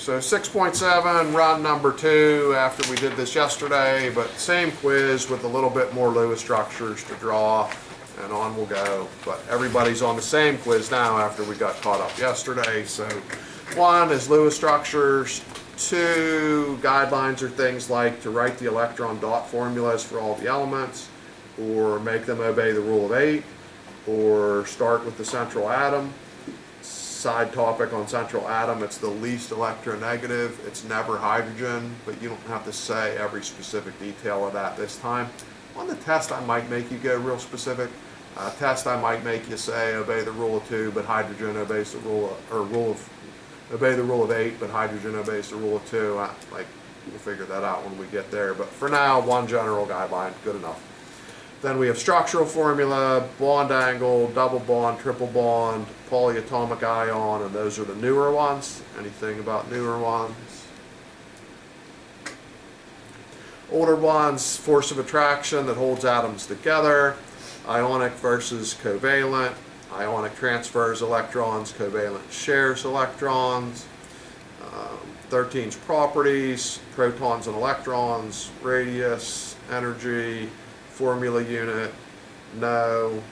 So 6.7, run number 2 after we did this yesterday, but same quiz with a little bit more Lewis structures to draw, and on we'll go. But everybody's on the same quiz now after we got caught up yesterday. So 1 is Lewis structures. 2 guidelines are things like to write the electron dot formulas for all the elements, or make them obey the rule of 8, or start with the central atom. Side topic on central atom, it's the least electronegative. It's never hydrogen, but you don't have to say every specific detail of that this time. On the test, I might make you go real specific. Test, I might make you say obey the rule of 2, but hydrogen obeys the obey the rule of 8, but hydrogen obeys the rule of 2. We'll figure that out when we get there. But for now, 1 general guideline, good enough. Then we have structural formula, bond angle, double bond, triple bond, polyatomic ion, and those are the newer ones. Anything about newer ones? Older ones, force of attraction that holds atoms together, ionic versus covalent, ionic transfers electrons, covalent shares electrons, 13's properties, protons and electrons, radius, energy, formula unit, no.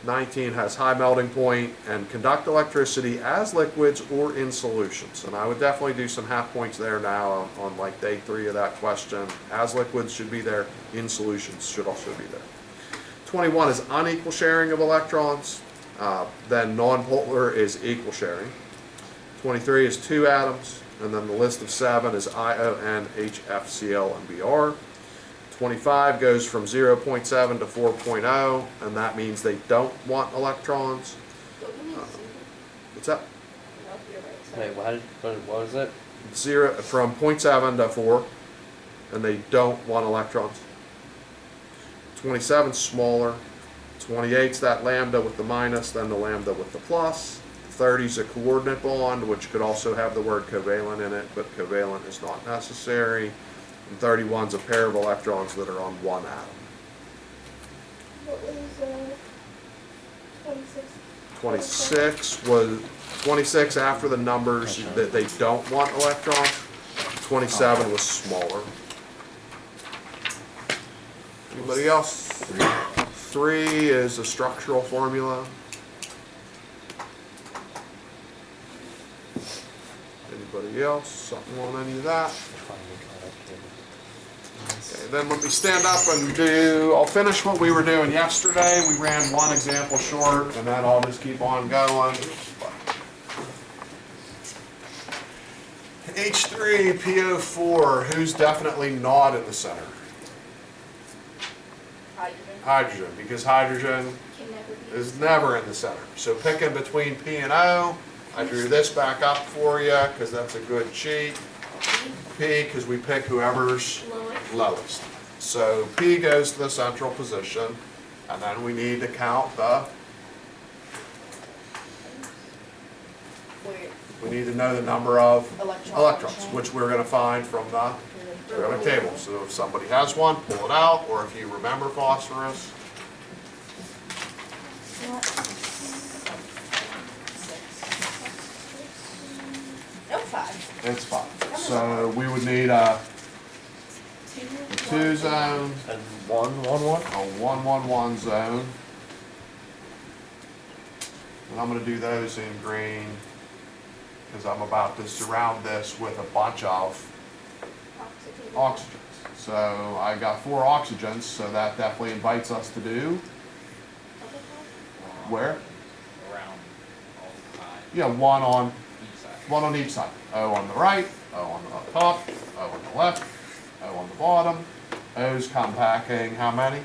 19 has high melting point and conduct electricity as liquids or in solutions. And I would definitely do some half points there now on like day 3 of that question. As liquids should be there, in solutions should also be there. 21 is unequal sharing of electrons. Then nonpolar is equal sharing. 23 is 2 atoms. And then the list of 7 is ION, HF, Cl, and Br. 25 goes from 0.7 to 4.0, and that means they don't want electrons. What's that? Wait, what was it? 0 from 0.7 to 4, and they don't want electrons. 27 is smaller. 28 is that lambda with the minus, then the lambda with the plus. 30 is a coordinate bond, which could also have the word covalent in it, but covalent is not necessary. And 31 is a pair of electrons that are on one atom. What was 26? 26 was 26 after the numbers that they don't want electrons. 27 was smaller. Anybody else? 3 is a structural formula. Anybody else? Something on any of that? Okay, then let me stand up and I'll finish what we were doing yesterday. We ran 1 example short, and then I'll just keep on going. H3, PO4, who's definitely not in the center? Hydrogen. Hydrogen, because hydrogen Can never be. is never in the center. So picking between P and O, I drew this back up for you because that's a good cheat. P, because we pick whoever's lowest. So P goes to the central position, and then we need to count we need to know the number of electrons, which we're going to find from the periodic table. So if somebody has one, pull it out, or if you remember phosphorus. No, 5. It's 5. So we would need a 2 zone, And 1, 1, 1? a 1, 1, 1 zone. And I'm going to do those in green because I'm about to surround this with a bunch of oxygens. So I got 4 oxygens, so that definitely invites us to do where? Around all the time. Yeah, one on Each side. each side. O on the right, O on the top, O on the left, O on the bottom. O's compacting how many?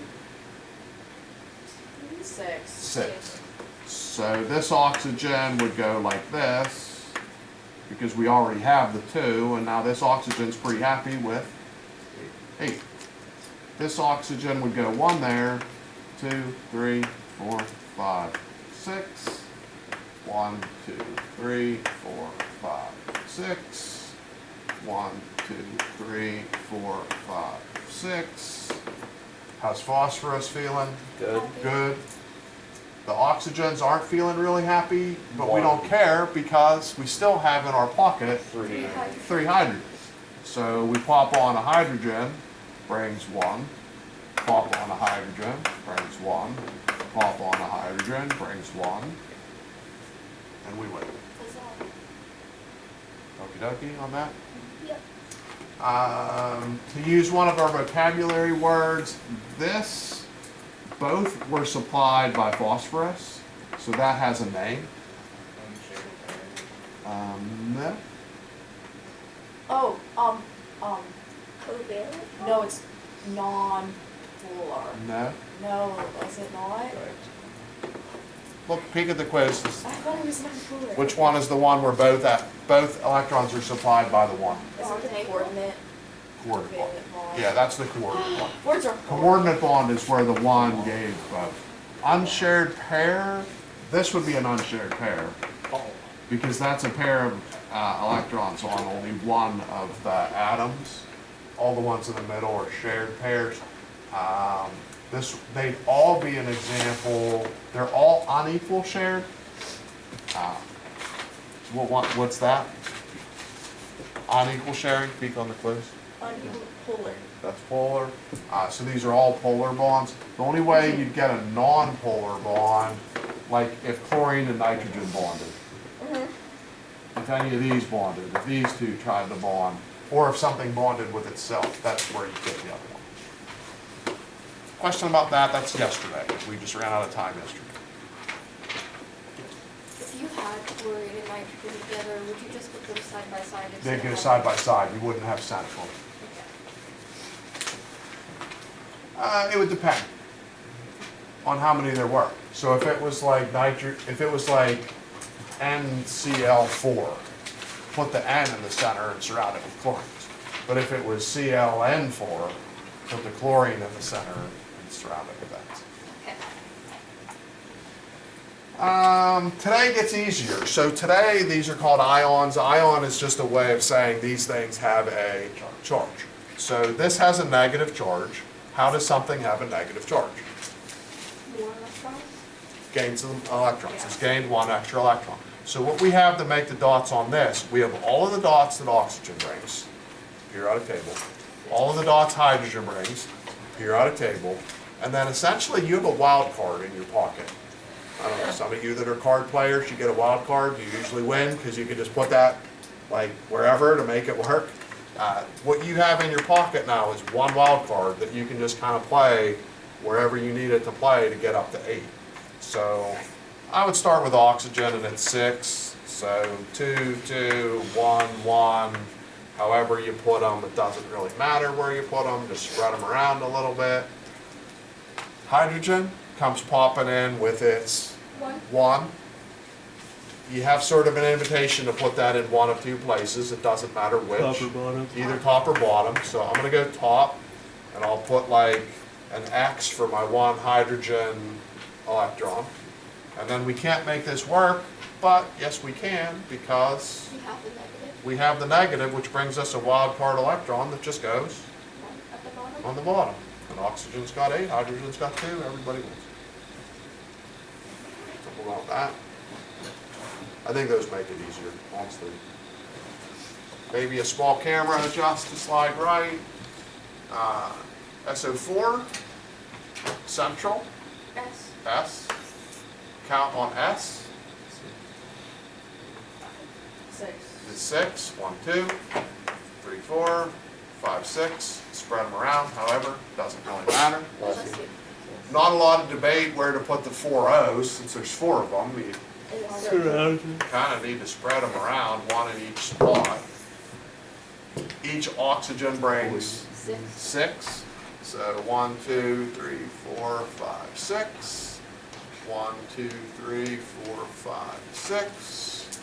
6. 6. So this oxygen would go like this because we already have the 2, and now this oxygen's pretty happy with 8. This oxygen would go 1 there, 2, 3, 4, 5, 6. 1, 2, 3, 4, 5, 6. 1, 2, 3, 4, 5, 6. How's phosphorus feeling? Good. Good. The oxygens aren't feeling really happy, but we One. don't care because we still have in our pocket Three. three hydrogens. So we pop on a hydrogen, brings one. Pop on a hydrogen, brings one. Pop on a hydrogen, brings one. And we win. Okie dokie on that. Yep. To use one of our vocabulary words, both were supplied by phosphorus, so that has a name. No, Oh, Covalent? no, it's non-polar. no. No, is it not? Look, peek at the quiz. I thought it was non-polar. Which one is the one where both electrons are supplied by the one Is it the coordinate? coordinate bond? Covalent bond. Yeah, that's the coordinate bond. Words are. Coordinate bond is where the one gave both. Unshared pair, this would be an unshared pair, because that's a pair of electrons on only one of the atoms. All the ones in the middle are shared pairs. They'd all be an example, they're all unequal shared. What's that? Unequal sharing, peek on the quiz. Unequal polar. That's polar. So these are all polar bonds. The only way you'd get a non-polar bond, like if chlorine and nitrogen bonded. If any of these bonded, if these two tried to bond, or if something bonded with itself, that's where you get the other one. Question about that, that's yesterday. We just ran out of time yesterday. If you had chlorine and nitrogen together, would you just put them side by side? instead They'd of go having- side by side, you wouldn't have central. Okay. It would depend on how many there were. So if it was like if it was like NCl4, put the N in the center and surround it with chlorines. But if it was ClN4, put the chlorine in the center and surround it with that. Okay. Today gets easier. So today these are called ions. Ion is just a way of saying these things have a charge. So this has a negative charge. How does something have a negative charge? More electrons? Gains of electrons. It's gained one extra electron. So what we have to make the dots on this, we have all of the dots that oxygen brings, periodic table. All of the dots hydrogen brings, periodic table. And then essentially you have a wild card in your pocket. I don't know, some of you that are card players, you get a wild card, you usually win because you can just put that like wherever to make it work. What you have in your pocket now is one wild card that you can just kind of play wherever you need it to play to get up to 8. So I would start with oxygen and it's 6. So 2, 2, 1, 1. However you put them, it doesn't really matter where you put them, just spread them around a little bit. Hydrogen comes popping in with its 1. You have sort of an invitation to put that in one of two places, it doesn't matter which. Copper bottom. Either top or bottom, so I'm gonna go top, and I'll put like an X for my 1 hydrogen electron. And then we can't make this work, but yes we can, because You have the negative we have the negative, which brings us a wild card electron that just goes one at the bottom. on the bottom. And oxygen's got 8, hydrogen's got 2, everybody wins. So we'll go with that. I think those make it easier, honestly. Maybe a small camera adjust to slide right. SO4, central, S. S. Count on S. 6. Is 6, 1, 2, 3, 4, 5, 6. Spread them around, however, doesn't really matter. Let's see. Not a lot of debate where to put the 4 O's, since there's 4 of them. You kind of need to spread them around, one in each spot. Each oxygen brings 6. So 1, 2, 3, 4, 5, 6. 1, 2, 3, 4, 5, 6.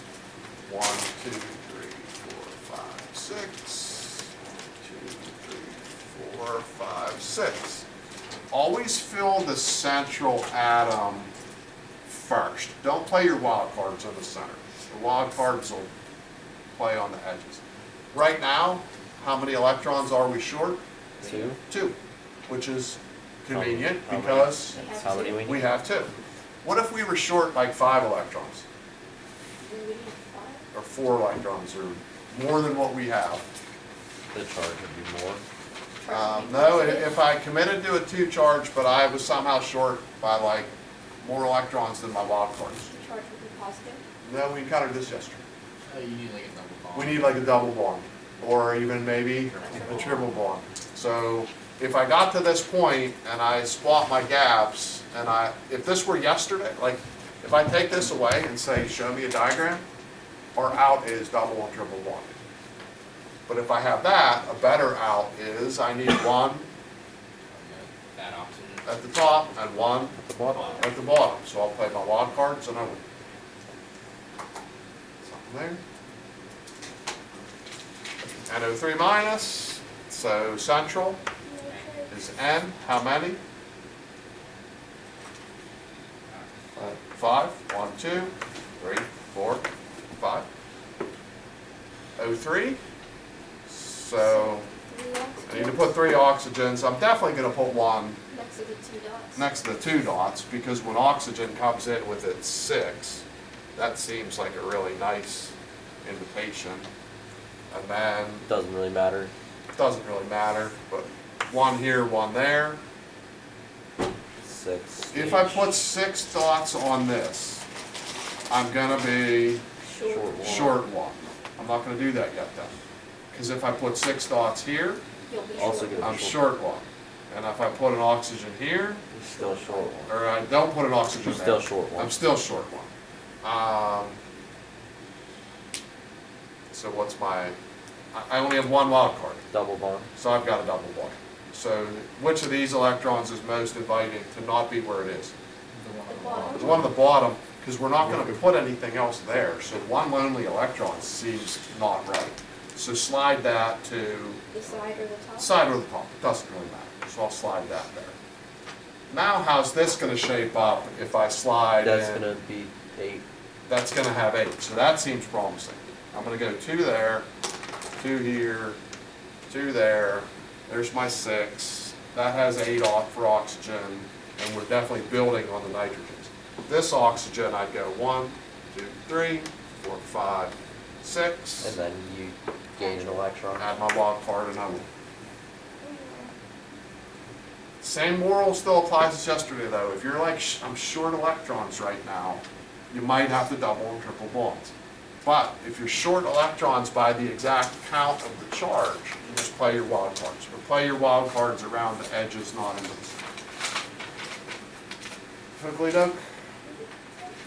1, 2, 3, 4, 5, 6. 2, 3, 4, 5, 6. Always fill the central atom first. Don't play your wild cards in the center. The wild cards will play on the edges. Right now, how many electrons are we short? 2. 2, which is convenient How many? because How many we we need? have 2. What if we were short like 5 electrons, Do we need 5? or 4 electrons, or more than what we have? The charge would be more. No, if I committed to a 2 charge, but I was somehow short by like more electrons than my wild cards. The charge would be positive. No, we encountered this yesterday. You need like a double bond. We need like a double bond, or even maybe a triple bond. So if I got to this point and I swap my gaps, and if this were yesterday, like if I take this away and say, show me a diagram, our out is double and triple bonding. But if I have that, a better out is I need one That oxygen. at the top and one The bottom. at the bottom. So I'll play my wild cards and I win. Something there. NO3 minus, so central is N, how many? 5, 1, 2, 3, 4, 5. O3, so 3 I oxygen need to put 3 oxygens. I'm definitely gonna put one next to the 2 dots. next to the 2 dots, because when oxygen comes in with its 6, that seems like a really nice invitation. And then, Doesn't really matter. it doesn't really matter, but 1 here, 1 there. 6. If I put 6 dots on this, I'm gonna be Short. Short. short 1. I'm not gonna do that yet though. Because if I put 6 dots here, You'll be Also short. good. I'm short 1. And if I put an oxygen here, You're still short one. or I don't put an oxygen You're there, still short one. I'm still short 1. So what's my, I only have 1 wild card, Double bond. so I've got a double bond. So which of these electrons is most inviting to not be where it is? The one The on the bottom. bottom. The one at the bottom, because we're not gonna put anything else there, so 1 lonely electron seems not right. So slide that to The side or the top? side or the top, it doesn't really matter, so I'll slide that there. Now how's this gonna shape up if I slide That's in? gonna be 8. That's gonna have 8, so that seems promising. I'm gonna go 2 there, 2 here, 2 there, there's my 6. That has 8 off for oxygen, and we're definitely building on the nitrogens. This oxygen, I'd go 1, 2, 3, 4, 5, 6. And then you gain an electron. Add my wild card and I will. Same moral still applies as yesterday though. If you're like, I'm short electrons right now, you might have to double and triple bonds. But if you're short electrons by the exact count of the charge, you just play your wild cards. Or play your wild cards around the edges, not in the. Hopefully, Doug.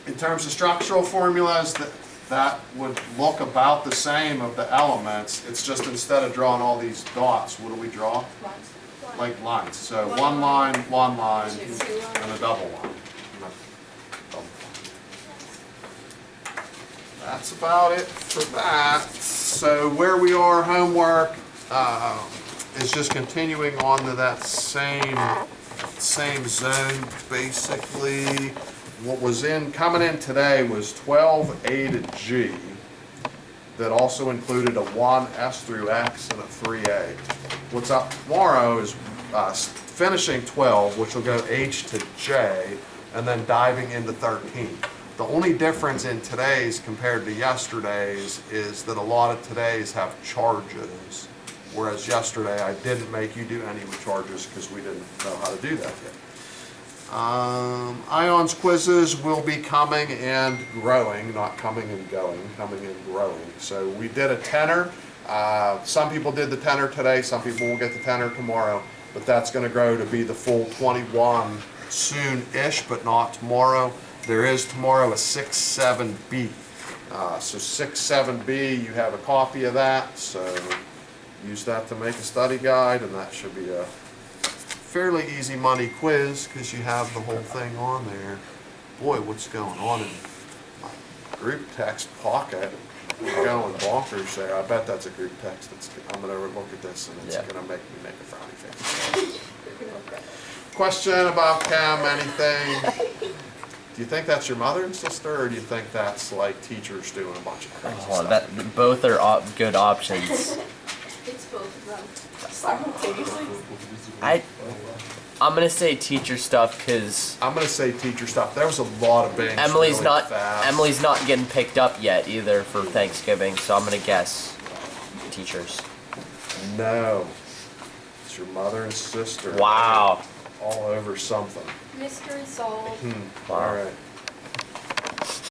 In terms of structural formulas, that would look about the same of the elements. It's just instead of drawing all these dots, what do we draw? Lines. Like lines. So One one line, line, two. and a double line. And a double line. That's about it for that. So where we are, homework, is just continuing on to that same zone, basically. What was coming in today was 12A to G, that also included a 1 S through X and a 3A. What's up tomorrow is finishing 12, which will go H to J, and then diving into 13. The only difference in today's compared to yesterday's is that a lot of today's have charges, whereas yesterday I didn't make you do any with charges because we didn't know how to do that yet. Ions quizzes will be coming and growing, not coming and going, coming and growing. So we did a tenor. Some people did the tenor today, some people will get the tenor tomorrow, but that's going to grow to be the full 21 soon-ish, but not tomorrow. There is tomorrow a 6-7B. So 6-7B, you have a copy of that, so use that to make a study guide, and that should be a fairly easy money quiz because you have the whole thing on there. Boy, what's going on in my group text pocket? We're going bonkers there. I bet that's a group text. I'm gonna look at this and it's Yeah. gonna make me make a frowny face. Question about Cam, anything? Do you think that's your mother and sister, or do you think that's like teachers doing a bunch of crazy Oh, stuff? both are good options. It's both of them simultaneously. I'm gonna say teacher stuff because I'm gonna say teacher stuff. There was a lot of bangs Emily's really not fast. Emily's not getting picked up yet either for Thanksgiving, so I'm gonna guess teachers. No. It's your mother and sister. Wow. All over something. Mystery solved. All right.